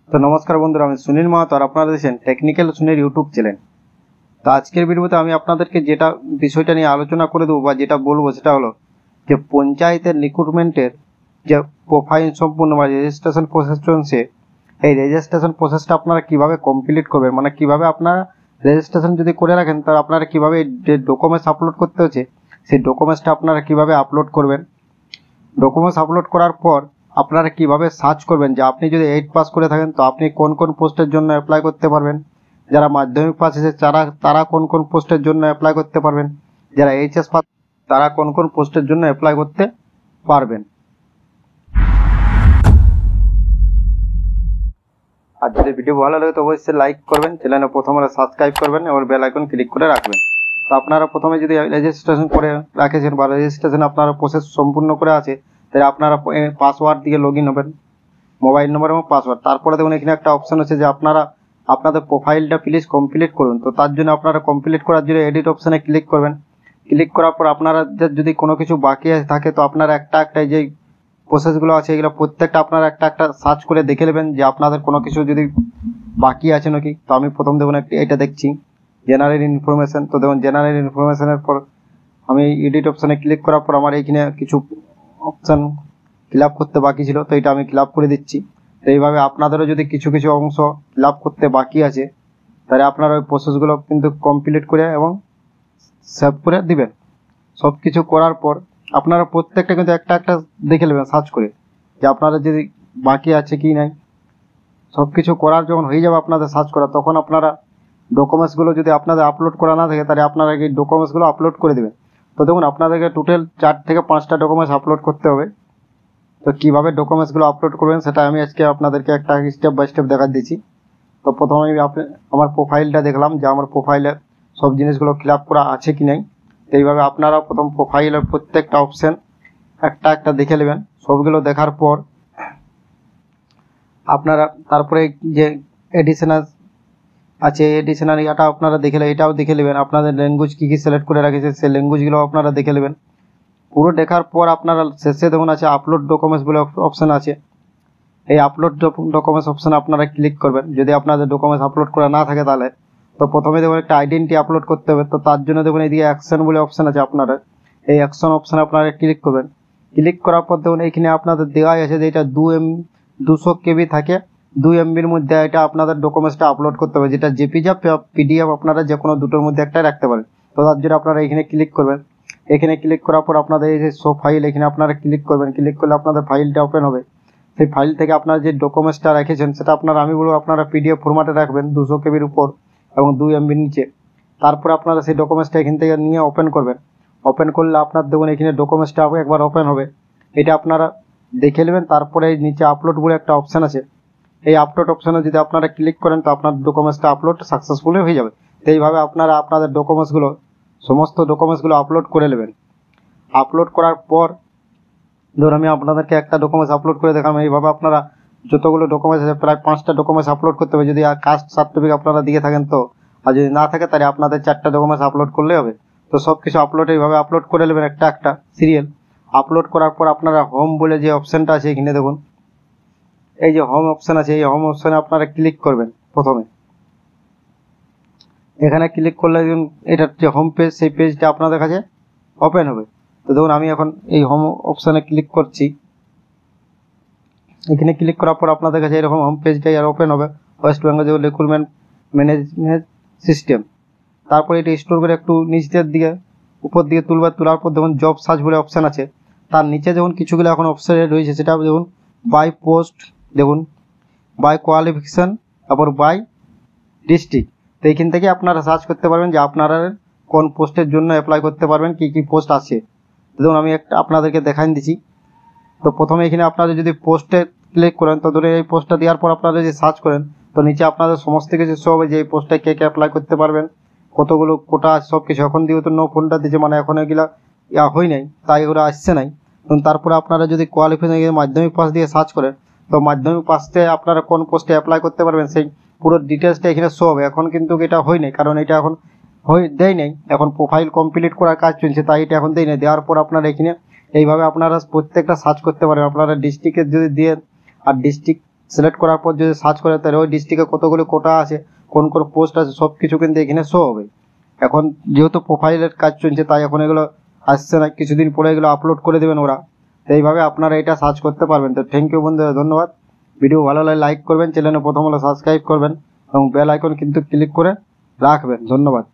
তো নমস্কার বন্ধুরা, আমি সুনীল মাহাতো আর আপনারা দেখছেন টেকনিক্যাল সুনীল ইউটিউব চ্যানেল। তো আজকের ভিডিওতে আমি আপনাদেরকে যেটা বিষয়টা নিয়ে আলোচনা করে দেবো বা যেটা বলবো সেটা হলো যে পঞ্চায়েতের রিক্রুটমেন্টের যে প্রোফাইল সম্পূর্ণ বা রেজিস্ট্রেশন প্রসেস চলছে, এই রেজিস্ট্রেশন প্রসেসটা আপনারা কিভাবে কমপ্লিট করবেন, মানে কিভাবে আপনারা রেজিস্ট্রেশন যদি করে রাখেন তাহলে আপনারা কিভাবে যে ডকুমেন্টস আপলোড করতে হচ্ছে সেই ডকুমেন্টসটা আপনারা কিভাবে আপলোড করবেন। ডকুমেন্টস আপলোড করার পর আপনারা কিভাবে সার্চ করবেন যে আপনি যদি 8 পাস করে থাকেন তো আপনি কোন কোন পোস্টের জন্য অ্যাপ্লাই করতে পারবেন, যারা মাধ্যমিক পাস এসে তারা কোন কোন পোস্টের জন্য অ্যাপ্লাই করতে পারবেন, যারা এইচএস পাস তারা কোন কোন পোস্টের জন্য অ্যাপ্লাই করতে পারবেন। আর যদি ভিডিও ভালো লাগে তো অবশ্যই লাইক করবেন, চ্যানেলে প্রথমে সাবস্ক্রাইব করবেন এবং বেল আইকন ক্লিক করে রাখবেন। তো আপনারা প্রথমে যদি রেজিস্ট্রেশন করে রাখেছেন বা রেজিস্ট্রেশন আপনারা প্রসেস সম্পূর্ণ করে আছে, তাহলে আপনারা পাসওয়ার্ড দিয়ে লগ ইন হবেন, মোবাইল নম্বর এবং পাসওয়ার্ড। তারপরে দেখুন এখানে একটা অপশন আছে যে আপনারা আপনাদের প্রোফাইলটা প্লিজ কমপ্লিট করুন। তো তার জন্য আপনারা কমপ্লিট করার জন্য এডিট অপশানে ক্লিক করবেন। ক্লিক করার পর আপনারা যদি কোনো কিছু বাকি থাকে তো আপনারা একটা একটা যে প্রসেসগুলো আছে এগুলো প্রত্যেকটা আপনারা একটা একটা সার্চ করে দেখে নেবেন যে আপনাদের কোনো কিছু যদি বাকি আছে নাকি। তো আমি প্রথম দেখুন এটা দেখছি জেনারেল ইনফরমেশন। তো দেখুন জেনারেল ইনফরমেশনের পর আমি এডিট অপশানে ক্লিক করার পর আমার এইখানে কিছু অপশান ফিল আপ করতে বাকি ছিল, তো এটা আমি ফিল আপ করে দিচ্ছি। তো এইভাবে আপনাদেরও যদি কিছু কিছু অংশ ফিল আপ করতে বাকি আছে তাহলে আপনারা ওই প্রসেসগুলো কিন্তু কমপ্লিট করে এবং সেভ করে দিবেন। সব কিছু করার পর আপনারা প্রত্যেকটা কিন্তু একটা একটা দেখে নেবেন সার্চ করে যে আপনারা যদি বাকি আছে কি নাই। সব কিছু করার যখন হয়ে যাবে আপনাদের সার্চ করা, তখন আপনারা ডকুমেন্টসগুলো যদি আপনাদের আপলোড করা না থাকে তাহলে আপনারা এই ডকুমেন্টসগুলো আপলোড করে দেবেন। তো দেখুন আপনাদেরকে টোটাল 4 থেকে 5টা ডকুমেন্টস আপলোড করতে হবে। তো কীভাবে ডকুমেন্টসগুলো আপলোড করবেন সেটা আমি আজকে আপনাদেরকে একটা স্টেপ বাই স্টেপ দেখা দিচ্ছি। তো প্রথমে আমি আমার প্রোফাইলটা দেখলাম যে আমার প্রোফাইলে সব জিনিসগুলো ফিল আপ করা আছে কি নাই। তো এইভাবে আপনারা প্রথম প্রোফাইলের প্রত্যেকটা অপশান একটা একটা দেখে নেবেন। সবগুলো দেখার পর আপনারা তারপরে যে এডিশনাল আছে এডিশনাল এটা আপনারা দেখে নেবেন, এটাও দেখে নেবেন। আপনাদের ল্যাঙ্গুয়েজ কী কী সিলেক্ট করে রাখেছে সেই ল্যাঙ্গুয়েজগুলো আপনারা দেখে নেবেন। পুরো দেখার পর আপনারা শেষে দেখুন আছে আপলোড ডকুমেন্টস বলে অপশান আছে। এই আপলোড ডকুমেন্টস অপশানে আপনারা ক্লিক করবেন। যদি আপনাদের ডকুমেন্টস আপলোড করা না থাকে তাহলে তো প্রথমে দেখুন একটা আইডেন্টি আপলোড করতে হবে। তো তার জন্য দেখুন এদিকে অ্যাকশন বলে অপশান আছে, আপনারা এই অ্যাকশন অপশানে আপনারা ক্লিক করবেন। ক্লিক করার পর দেখুন এইখানে আপনাদের দেওয়াই আছে যে এটা 200 KB থাকে, 2 MBর মধ্যে এটা আপনাদের ডকুমেন্টসটা আপলোড করতে হবে, যেটা জেপিজি পিডিএফ আপনারা যে কোনো দুটোর মধ্যে একটা রাখতে পারেন। তো তার জন্য আপনারা এখানে ক্লিক করবেন। এখানে ক্লিক করার পর আপনাদের এই যে শো ফাইল এখানে আপনারা ক্লিক করবেন। ক্লিক করলে আপনাদের ফাইলটা ওপেন হবে। সেই ফাইল থেকে আপনারা যে ডকুমেন্টসটা রেখেছেন সেটা আপনারা আমি বলবো আপনারা পিডিএফ ফরম্যাটে রাখবেন 200 KBর উপর এবং 2 MBর নিচে। তারপর আপনারা সেই ডকুমেন্টসটা এখান থেকে নিয়ে ওপেন করবেন। ওপেন করলে আপনার দেখুন এখানে ডকুমেন্টসটা একবার ওপেন হবে, এটা আপনারা দেখে নেবেন। তারপরে নিচে আপলোড বলে একটা অপশান আছে, এই আপলোড অপশানে যদি আপনারা ক্লিক করেন তো আপনার ডকুমেন্টসটা আপলোড সাকসেসফুলি হয়ে যাবে। তো এইভাবে আপনারা আপনাদের ডকুমেন্টসগুলো সমস্ত ডকুমেন্টসগুলো আপলোড করে নেবেন। আপলোড করার পর ধরুন আমি আপনাদেরকে একটা ডকুমেন্টস আপলোড করে দেখালাম। এইভাবে আপনারা যতগুলো ডকুমেন্টস আছে প্রায় 5টা ডকুমেন্টস আপলোড করতে হবে। যদি কাস্ট সার্টিফিকেট আপনারা দিয়ে থাকেন তো, আর যদি না থাকে তাহলে আপনাদের 4টা ডকুমেন্টস আপলোড করলে হবে। তো সব কিছু আপলোড এইভাবে আপলোড করে নেবেন একটা একটা সিরিয়াল। আপলোড করার পর আপনারা হোম বলে যে অপশানটা আছে এখানে দেখুন এই যে হোম অপশান আছে, এই হোম অপশানে আপনারা ক্লিক করবেন। প্রথমে এখানে ক্লিক করলে এটার যে হোম পেজ সেই পেজটা আপনাদের কাছে ওপেন হবে। তো দেখুন আমি এখন এই হোম অপশানে ক্লিক করছি। এখানে ক্লিক করার পর আপনাদের কাছে এরকম হোম পেজটাই আর ওপেন হবে, West Bengal recruitment management system. তারপরে এটা স্টোর করে একটু নিচের দিকে উপর দিকে তোলার পর দেখুন জব সার্চ বলে অপশান আছে। তার নিচে দেখুন কিছুগুলো এখন অপশান রয়েছে, সেটা দেখুন বাই পোস্ট, দেখুন বাই কোয়ালিফিকেশান, তারপর বাই ডিস্ট্রিক্ট। তো এইখান থেকে আপনারা সার্চ করতে পারবেন যে আপনারা কোন পোস্টের জন্য অ্যাপ্লাই করতে পারবেন, কী কী পোস্ট আছে। দেখুন আমি একটা আপনাদেরকে দেখাই দিচ্ছি। তো প্রথমে এখানে আপনারা যদি পোস্টে ক্লিক করেন তো ধরে এই পোস্টটা দেওয়ার পর আপনারা যদি সার্চ করেন তো নিচে আপনাদের সমস্ত কিছু শো হবে যে এই পোস্টে কে কে অ্যাপ্লাই করতে পারবেন, কতগুলো কোটা আছে সব কিছু। এখন দিয়ে তো নো ফোনটা দিচ্ছে, মানে এখন এগুলা হয় নাই, তাই এগুলো আসছে নাই। তারপরে আপনারা যদি কোয়ালিফিকেশন মাধ্যমিক পাস দিয়ে সার্চ করেন তো মাধ্যমিক পাসে আপনারা কোন পোস্টে অ্যাপ্লাই করতে পারবেন সেই পুরো ডিটেলসটা এখানে শো হবে। এখন কিন্তু এটা হয় নাই, কারণ এটা এখন দেয় নাই, এখন প্রোফাইল কমপ্লিট করার কাজ চলছে তাই এটা এখন দেয় নাই। দেওয়ার পর আপনারা এখানে এইভাবে আপনারা প্রত্যেকটা সার্চ করতে পারেন। আপনারা ডিস্ট্রিক্টের যদি দিয়ে আর ডিস্ট্রিক্ট সিলেক্ট করার পর যদি সার্চ করে তাহলে ওই ডিস্ট্রিক্টে কতগুলো কোটা আছে, কোন কোন পোস্ট আছে, সব কিছু কিন্তু এখানে শো হবে। এখন যেহেতু প্রোফাইলের কাজ চলছে তাই এখন এগুলো আসছে না, কিছুদিন পরে এগুলো আপলোড করে দেবেন ওরা। তো এইভাবে আপনারা এটা সার্চ করতে পারবেন। তো থ্যাংক ইউ বন্ধুরা, ধন্যবাদ। ভিডিও ভালো লাগলে লাইক করবেন, চ্যানেলে প্রথম হলে সাবস্ক্রাইব করবেন এবং বেল আইকন কিন্তু ক্লিক করে রাখবেন। ধন্যবাদ।